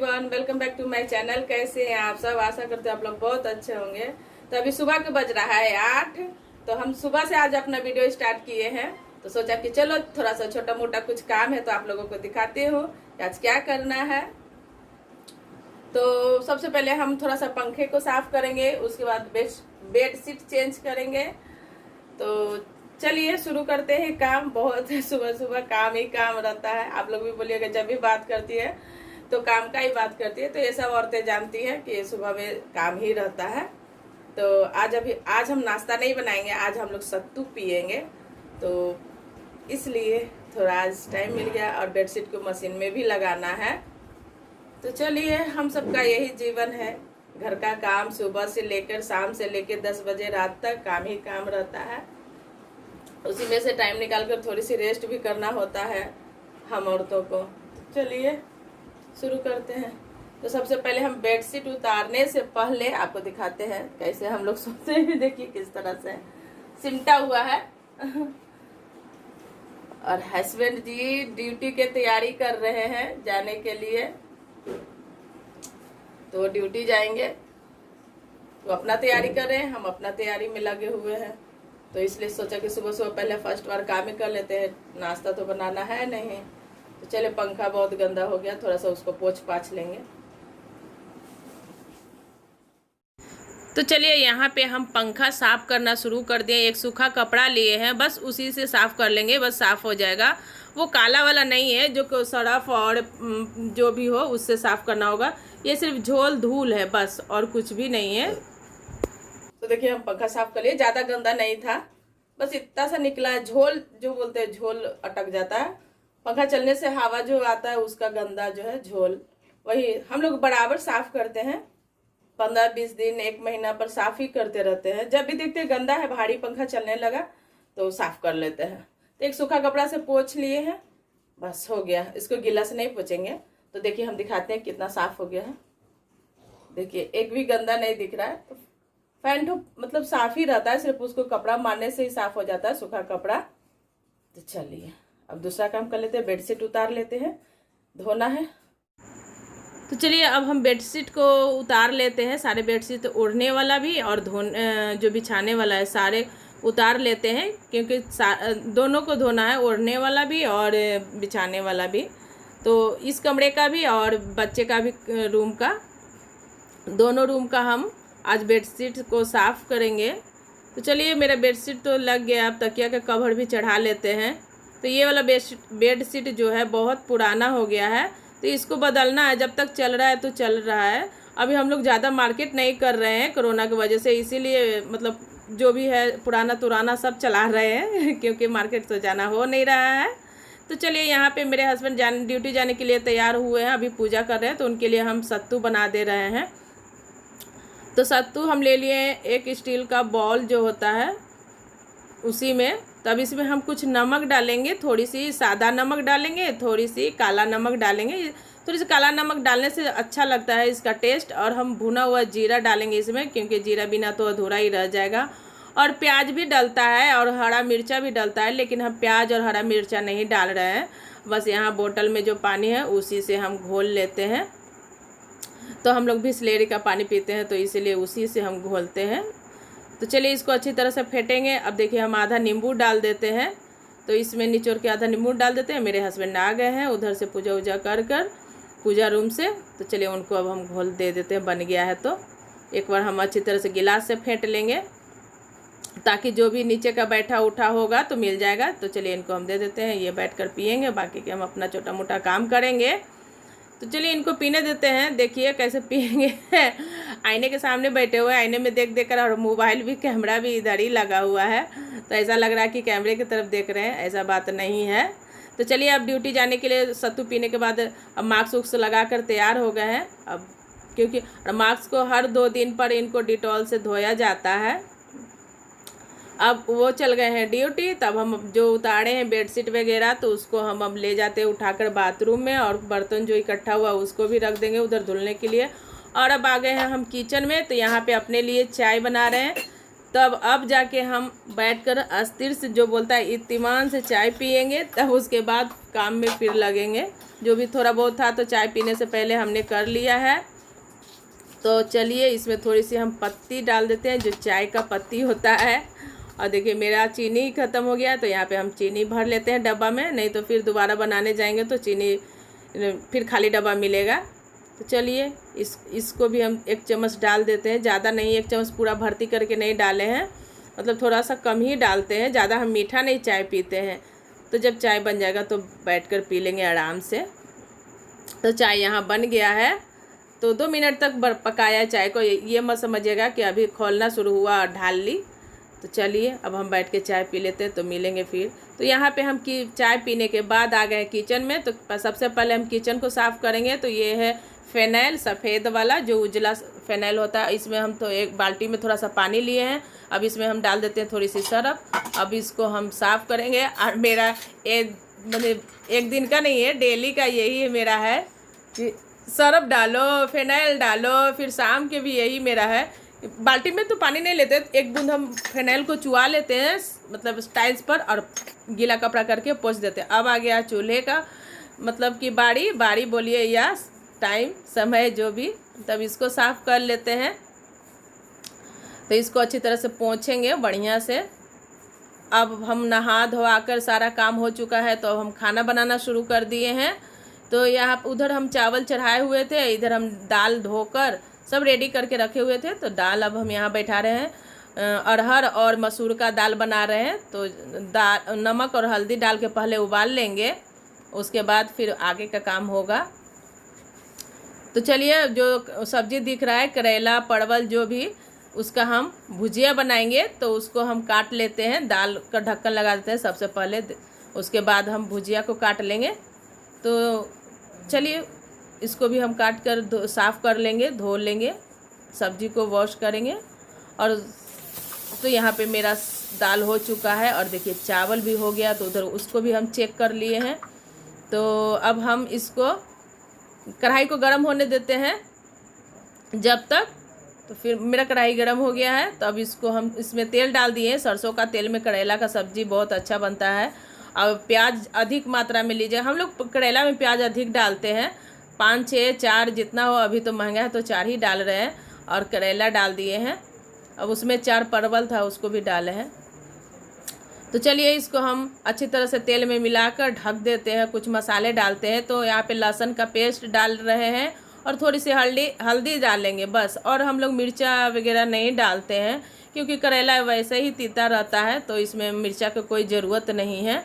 Everyone, welcome back to my channel. कैसे हैं आप सब? आशा करते हैं आप लोग बहुत अच्छे होंगे। तो अभी सुबह के बज रहा है 8। तो हम सुबह से आज अपना वीडियो स्टार्ट किए हैं। तो सोचा कि चलो थोड़ा सा छोटा मोटा कुछ काम है तो आप लोगों को दिखाती हूँ आज क्या करना है। तो सबसे पहले हम थोड़ा सा पंखे को साफ करेंगे, उसके बाद बेड शीट चेंज करेंगे। तो चलिए शुरू करते हैं काम। बहुत सुबह सुबह काम ही काम रहता है। आप लोग भी बोलिएगा जब भी बात करती है तो काम का ही बात करती है। तो ये सब औरतें जानती हैं कि सुबह में काम ही रहता है। तो आज हम नाश्ता नहीं बनाएंगे, आज हम लोग सत्तू पियेंगे। तो इसलिए थोड़ा आज टाइम मिल गया और बेडशीट को मशीन में भी लगाना है। तो चलिए, हम सबका यही जीवन है, घर का काम सुबह से लेकर शाम से लेकर 10 बजे रात तक काम ही काम रहता है। उसी में से टाइम निकालकर थोड़ी सी रेस्ट भी करना होता है हम औरतों को। तो चलिए शुरू करते हैं। तो सबसे पहले हम बेडशीट उतारने से पहले आपको दिखाते हैं कैसे हम लोग सोते हैं। देखिए किस तरह से सिमटा हुआ है। और हस्बैंड जी ड्यूटी के तैयारी कर रहे हैं जाने के लिए। तो ड्यूटी जाएंगे, तो अपना तैयारी कर रहे हैं, हम अपना तैयारी में लगे हुए हैं। तो इसलिए सोचा कि सुबह सुबह पहले फर्स्ट बार काम ही कर लेते हैं, नाश्ता तो बनाना है नहीं। तो चले, पंखा बहुत गंदा हो गया, थोड़ा सा उसको पोंछ पाछ लेंगे। तो चलिए यहाँ पे हम पंखा साफ करना शुरू कर दिए। एक सूखा कपड़ा लिए हैं, बस उसी से साफ कर लेंगे, बस साफ हो जाएगा। वो काला वाला नहीं है जो सर्फ और जो भी हो उससे साफ करना होगा। ये सिर्फ झोल धूल है बस, और कुछ भी नहीं है। तो देखिए हम पंखा साफ कर लिए, ज़्यादा गंदा नहीं था, बस इतना सा निकला है। झोल जो बोलते हैं, झोल अटक जाता है पंखा चलने से, हवा जो आता है उसका गंदा जो है झोल, वही हम लोग बराबर साफ करते हैं। 15-20 दिन 1 महीना पर साफ ही करते रहते हैं। जब भी देखते हैं गंदा है, भारी पंखा चलने लगा तो साफ कर लेते हैं। तो एक सूखा कपड़ा से पोंछ लिए हैं, बस हो गया। इसको गीला से नहीं पोंछेंगे। तो देखिए हम दिखाते हैं कितना साफ हो गया है। देखिए एक भी गंदा नहीं दिख रहा है। तो फैन तो मतलब साफ ही रहता है, सिर्फ उसको कपड़ा मारने से ही साफ हो जाता है, सूखा कपड़ा। तो चलिए अब दूसरा काम कर लेते हैं, बेडशीट उतार लेते हैं, धोना है। तो चलिए अब हम बेडशीट को उतार लेते हैं। सारे बेडशीट ओढ़ने वाला भी और जो बिछाने वाला है सारे उतार लेते हैं, क्योंकि दोनों को धोना है, ओढ़ने वाला भी और बिछाने वाला भी। तो इस कमरे का भी और बच्चे का भी रूम का, दोनों रूम का हम आज बेडशीट को साफ़ करेंगे। तो चलिए मेरा बेडशीट तो लग गया, अब तकिया का कवर भी चढ़ा लेते हैं। तो ये वाला बेडशीट जो है बहुत पुराना हो गया है, तो इसको बदलना है। जब तक चल रहा है तो चल रहा है। अभी हम लोग ज़्यादा मार्केट नहीं कर रहे हैं कोरोना की वजह से, इसीलिए मतलब जो भी है पुराना तुराना सब चला रहे हैं क्योंकि मार्केट तो जाना हो नहीं रहा है। तो चलिए यहाँ पे मेरे हस्बैंड ड्यूटी जाने के लिए तैयार हुए हैं, अभी पूजा कर रहे हैं। तो उनके लिए हम सत्तू बना दे रहे हैं। तो सत्तू हम ले लिए एक स्टील का बॉल जो होता है उसी में। तब इसमें हम कुछ नमक डालेंगे, थोड़ी सी सादा नमक डालेंगे, थोड़ी सी काला नमक डालेंगे। थोड़ी सी काला नमक डालने से अच्छा लगता है इसका टेस्ट। और हम भुना हुआ जीरा डालेंगे इसमें, क्योंकि जीरा बिना तो अधूरा ही रह जाएगा। और प्याज भी डलता है और हरा मिर्चा भी डलता है, लेकिन हम प्याज और हरा मिर्चा नहीं डाल रहे हैं। बस यहाँ बोतल में जो पानी है उसी से हम घोल लेते हैं। तो हम लोग बिसलेरी का पानी पीते हैं, तो इसीलिए उसी से हम घोलते हैं। तो चलिए इसको अच्छी तरह से फेंटेंगे। अब देखिए हम आधा नींबू डाल देते हैं। तो इसमें निचोड़ के आधा नींबू डाल देते हैं। मेरे हस्बैंड आ गए हैं उधर से पूजा वूजा कर पूजा रूम से। तो चलिए उनको अब हम घोल दे देते हैं, बन गया है। तो एक बार हम अच्छी तरह से गिलास से फेंट लेंगे, ताकि जो भी नीचे का बैठा उठा होगा तो मिल जाएगा। तो चलिए इनको हम दे देते हैं, ये बैठ कर पियेंगे, बाकी के हम अपना छोटा मोटा काम करेंगे। तो चलिए इनको पीने देते हैं। देखिए कैसे पियेंगे आईने के सामने बैठे हुए, आईने में देख देख कर, और मोबाइल भी, कैमरा भी इधर ही लगा हुआ है। तो ऐसा लग रहा है कि कैमरे की तरफ देख रहे हैं, ऐसा बात नहीं है। तो चलिए अब ड्यूटी जाने के लिए सत्तू पीने के बाद अब मास्क उक्स लगा कर तैयार हो गए हैं। अब क्योंकि मास्क को हर 2 दिन पर इनको डिटॉल से धोया जाता है। अब वो चल गए हैं ड्यूटी। तब हम जो उतारे हैं बेडशीट वगैरह, तो उसको हम अब ले जाते हैं उठाकर बाथरूम में, और बर्तन जो इकट्ठा हुआ उसको भी रख देंगे उधर धुलने के लिए। और अब आ गए हैं हम किचन में। तो यहाँ पे अपने लिए चाय बना रहे हैं। तब अब जाके हम बैठकर अस्थिर से, जो बोलता है इत्मीनान से चाय पियेंगे, तब उसके बाद काम में फिर लगेंगे। जो भी थोड़ा बहुत था तो चाय पीने से पहले हमने कर लिया है। तो चलिए इसमें थोड़ी सी हम पत्ती डाल देते हैं, जो चाय का पत्ती होता है। और देखिए मेरा चीनी ख़त्म हो गया, तो यहाँ पे हम चीनी भर लेते हैं डब्बा में, नहीं तो फिर दोबारा बनाने जाएंगे तो चीनी फिर खाली डब्बा मिलेगा। तो चलिए इसको भी हम 1 चम्मच डाल देते हैं, ज़्यादा नहीं, 1 चम्मच पूरा भर्ती करके नहीं डाले हैं, मतलब थोड़ा सा कम ही डालते हैं, ज़्यादा हम मीठा नहीं चाय पीते हैं। तो जब चाय बन जाएगा तो बैठकर पी लेंगे आराम से। तो चाय यहाँ बन गया है, तो 2 मिनट तक पकाया चाय को, ये मत समझिएगा कि अभी खोलना शुरू हुआ और ढाल ली। तो चलिए अब हम बैठ के चाय पी लेते हैं, तो मिलेंगे फिर। तो यहाँ पे हम चाय पीने के बाद आ गए किचन में। तो सबसे पहले हम किचन को साफ़ करेंगे। तो ये है फ़ेनाइल, सफ़ेद वाला जो उजला फ़ेनाइल होता है। इसमें हम तो एक बाल्टी में थोड़ा सा पानी लिए हैं, अब इसमें हम डाल देते हैं थोड़ी सी सरफ। अब इसको हम साफ़ करेंगे। और मेरा मतलब एक दिन का नहीं है, डेली का यही मेरा है कि सरफ डालो, फ़ेनाइल डालो, फिर शाम के भी यही मेरा है। बाल्टी में तो पानी नहीं लेते, एक बूंद हम फ़ेनाइल को चुआ लेते हैं, मतलब टाइल्स पर, और गीला कपड़ा करके पोंछ देते हैं। अब आ गया चूल्हे का मतलब कि बारी बोलिए या टाइम, समय जो भी, तब इसको साफ़ कर लेते हैं। तो इसको अच्छी तरह से पोंछेंगे बढ़िया से। अब हम नहा धोवा कर सारा काम हो चुका है, तो हम खाना बनाना शुरू कर दिए हैं। तो यहाँ उधर हम चावल चढ़ाए हुए थे, इधर हम दाल धोकर सब रेडी करके रखे हुए थे। तो दाल अब हम यहाँ बैठा रहे हैं, अरहर और मसूर का दाल बना रहे हैं। तो दाल नमक और हल्दी डाल के पहले उबाल लेंगे, उसके बाद फिर आगे का काम होगा। तो चलिए जो सब्ज़ी दिख रहा है करेला परवल जो भी, उसका हम भुजिया बनाएंगे। तो उसको हम काट लेते हैं, दाल का ढक्कन लगा देते हैं सबसे पहले, उसके बाद हम भुजिया को काट लेंगे। तो चलिए इसको भी हम काट कर साफ़ कर लेंगे, धो लेंगे, सब्जी को वॉश करेंगे। और तो यहाँ पे मेरा दाल हो चुका है, और देखिए चावल भी हो गया, तो उधर उसको भी हम चेक कर लिए हैं। तो अब हम इसको कढ़ाई को गर्म होने देते हैं जब तक। तो फिर मेरा कढ़ाई गर्म हो गया है, तो अब इसको हम इसमें तेल डाल दिए हैं, सरसों का तेल में करेला का सब्ज़ी बहुत अच्छा बनता है। और प्याज अधिक मात्रा में लीजिए, हम लोग करेला में प्याज अधिक डालते हैं, 5 6 4 जितना हो, अभी तो महंगा है तो 4 ही डाल रहे हैं। और करेला डाल दिए हैं, अब उसमें 4 परवल था उसको भी डाले हैं। तो चलिए इसको हम अच्छी तरह से तेल में मिलाकर ढक देते हैं, कुछ मसाले डालते हैं। तो यहाँ पे लहसुन का पेस्ट डाल रहे हैं, और थोड़ी सी हल्दी डालेंगे बस। और हम लोग मिर्चा वगैरह नहीं डालते हैं, क्योंकि करेला वैसे ही तीता रहता है, तो इसमें मिर्चा की कोई ज़रूरत नहीं है।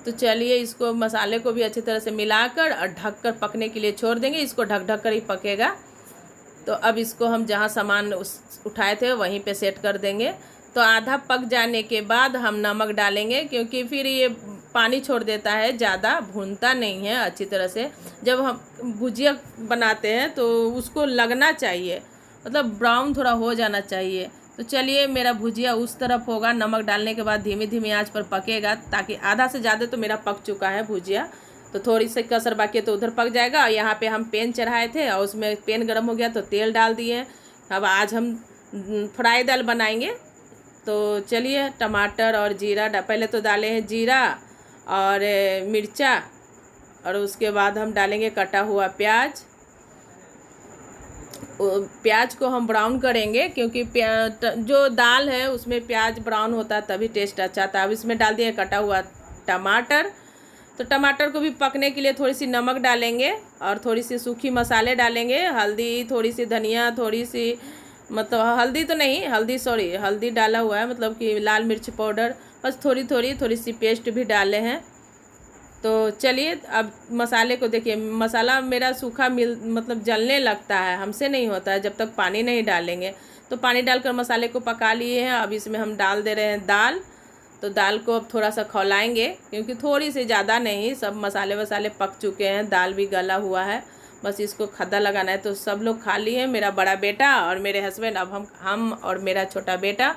तो चलिए इसको मसाले को भी अच्छी तरह से मिलाकर और ढककर पकने के लिए छोड़ देंगे, इसको ढक कर ही पकेगा। तो अब इसको हम जहाँ सामान उठाए थे वहीं पे सेट कर देंगे। तो आधा पक जाने के बाद हम नमक डालेंगे, क्योंकि फिर ये पानी छोड़ देता है, ज़्यादा भूनता नहीं है अच्छी तरह से। जब हम भुजिया बनाते हैं तो उसको लगना चाहिए, मतलब ब्राउन थोड़ा हो जाना चाहिए। तो चलिए मेरा भुजिया उस तरफ होगा, नमक डालने के बाद धीमी धीमी आंच पर पकेगा, ताकि आधा से ज़्यादा तो मेरा पक चुका है भुजिया। तो थोड़ी सी कसर बाकी है तो उधर पक जाएगा। और यहाँ पे हम पैन चढ़ाए थे, और उसमें पैन गर्म हो गया तो तेल डाल दिए। अब आज हम फ्राई दाल बनाएंगे। तो चलिए टमाटर और जीरा पहले तो डाले हैं जीरा और मिर्चा, और उसके बाद हम डालेंगे कटा हुआ प्याज। प्याज को हम ब्राउन करेंगे, क्योंकि जो दाल है उसमें प्याज ब्राउन होता है तभी टेस्ट अच्छा आता है। अब इसमें डाल दिए कटा हुआ टमाटर। तो टमाटर को भी पकने के लिए थोड़ी सी नमक डालेंगे, और थोड़ी सी सूखी मसाले डालेंगे, हल्दी, थोड़ी सी धनिया, थोड़ी सी, मतलब हल्दी तो नहीं, हल्दी डाला हुआ है, मतलब कि लाल मिर्च पाउडर, बस थोड़ी सी पेस्ट भी डाले हैं। तो चलिए अब मसाले को देखिए, मसाला मेरा सूखा मतलब जलने लगता है, हमसे नहीं होता है जब तक पानी नहीं डालेंगे। तो पानी डालकर मसाले को पका लिए हैं। अब इसमें हम डाल दे रहे हैं दाल। तो दाल को अब थोड़ा सा खौलाएंगे, क्योंकि थोड़ी सी, ज़्यादा नहीं, सब मसाले वसाले पक चुके हैं, दाल भी गला हुआ है, बस इसको खद्दा लगाना है। तो सब लोग खा लिए हैं, मेरा बड़ा बेटा और मेरे हस्बैंड। अब हम और मेरा छोटा बेटा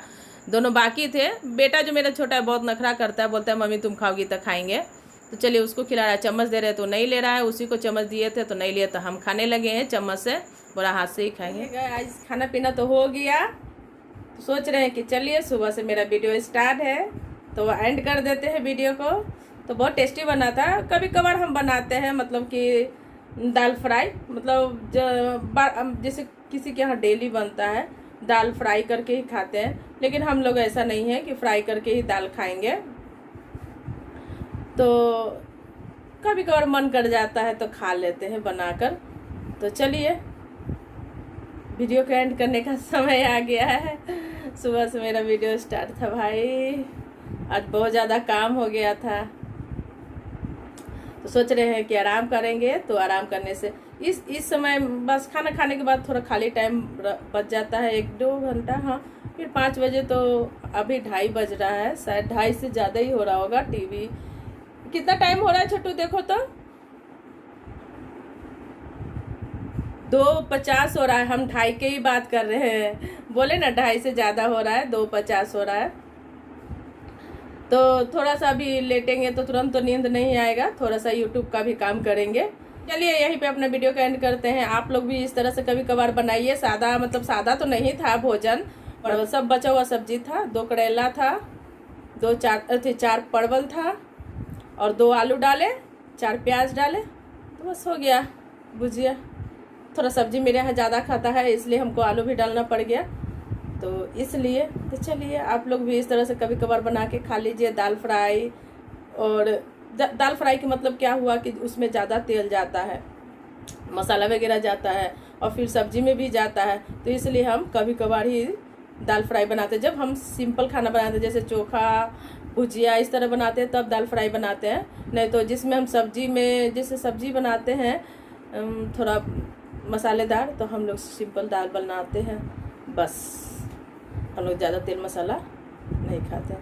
दोनों बाकी थे। बेटा जो मेरा छोटा है बहुत नखरा करता है, बोलता है मम्मी तुम खाओगी तो खाएंगे। तो चलिए उसको खिला रहा है, चम्मच दे रहे तो नहीं ले रहा है, उसी को चम्मच दिए थे तो नहीं लिए, तो हम खाने लगे हैं चम्मच से, बोला हाथ से ही खाएंगे। आज खाना पीना तो हो गया, सोच रहे हैं कि चलिए सुबह से मेरा वीडियो स्टार्ट है तो एंड कर देते हैं वीडियो को। तो बहुत टेस्टी बना था। कभी कभार हम बनाते हैं मतलब कि दाल फ्राई, मतलब जैसे किसी के यहाँ डेली बनता है दाल फ्राई करके ही खाते हैं, लेकिन हम लोग ऐसा नहीं है कि फ्राई करके ही दाल खाएंगे। तो कभी कभार मन कर जाता है तो खा लेते हैं बनाकर। तो चलिए वीडियो को एंड करने का समय आ गया है। सुबह से मेरा वीडियो स्टार्ट था भाई, आज बहुत ज़्यादा काम हो गया था। तो सोच रहे हैं कि आराम करेंगे, तो आराम करने से इस समय बस खाना खाने के बाद थोड़ा खाली टाइम बच जाता है 1-2 घंटा। हाँ, फिर 5 बजे, तो अभी 2:30 बज रहा है, शायद 2:30 से ज़्यादा ही हो रहा होगा। टीवी कितना टाइम हो रहा है छोटू, देखो तो 2:50 हो रहा है। हम 2:30 के ही बात कर रहे हैं, बोले ना 2:30 से ज़्यादा हो रहा है, 2:50 हो रहा है। तो थोड़ा सा अभी लेटेंगे तो तुरंत तो नींद नहीं आएगा, थोड़ा सा यूट्यूब का भी काम करेंगे। चलिए यहीं पे अपना वीडियो का एंड करते हैं। आप लोग भी इस तरह से कभी कभार बनाइए। सादा, मतलब सादा तो नहीं था भोजन, परवल सब बचा हुआ सब्जी था, 2 करेला था, 4 परवल था और 2 आलू डाले, 4 प्याज डाले, तो बस हो गया भुजिया। थोड़ा सब्जी मेरे यहाँ ज़्यादा खाता है इसलिए हमको आलू भी डालना पड़ गया, तो इसलिए। तो चलिए आप लोग भी इस तरह से कभी कभार बना के खा लीजिए दाल फ्राई। और दाल फ्राई की मतलब क्या हुआ कि उसमें ज़्यादा तेल जाता है, मसाला वगैरह जाता है और फिर सब्जी में भी जाता है, तो इसलिए हम कभी कभार ही दाल फ्राई बनाते हैं। जब हम सिंपल खाना बनाते हैं जैसे चोखा भुजिया इस तरह बनाते हैं तब दाल फ्राई बनाते हैं, नहीं तो जिसमें हम सब्जी में जैसे सब्जी बनाते हैं थोड़ा मसालेदार, तो हम लोग सिंपल दाल बनाते हैं। बस हम लोग ज़्यादा तेल मसाला नहीं खाते।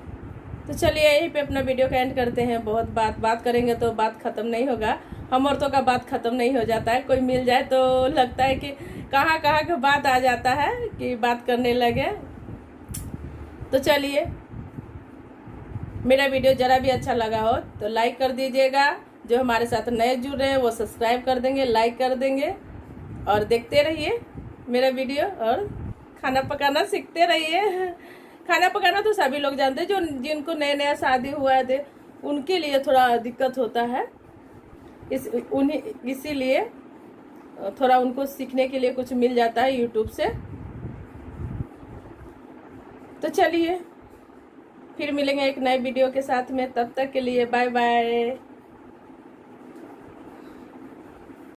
तो चलिए यहीं पे अपना वीडियो का एंड करते हैं। बहुत बात करेंगे तो बात ख़त्म नहीं होगा, हम औरतों का बात ख़त्म नहीं हो जाता है। कोई मिल जाए तो लगता है कि कहाँ कहाँ का बात आ जाता है कि बात करने लगे। तो चलिए मेरा वीडियो ज़रा भी अच्छा लगा हो तो लाइक कर दीजिएगा, जो हमारे साथ नए जुड़ रहे हैं वो सब्सक्राइब कर देंगे, लाइक कर देंगे और देखते रहिए मेरा वीडियो और खाना पकाना सीखते रहिए। खाना पकाना तो सभी लोग जानते हैं, जो जिनको नया शादी हुआ है उनके लिए थोड़ा दिक्कत होता है, इसीलिए थोड़ा उनको सीखने के लिए कुछ मिल जाता है यूट्यूब से। तो चलिए फिर मिलेंगे एक नए वीडियो के साथ में, तब तक के लिए बाय बाय।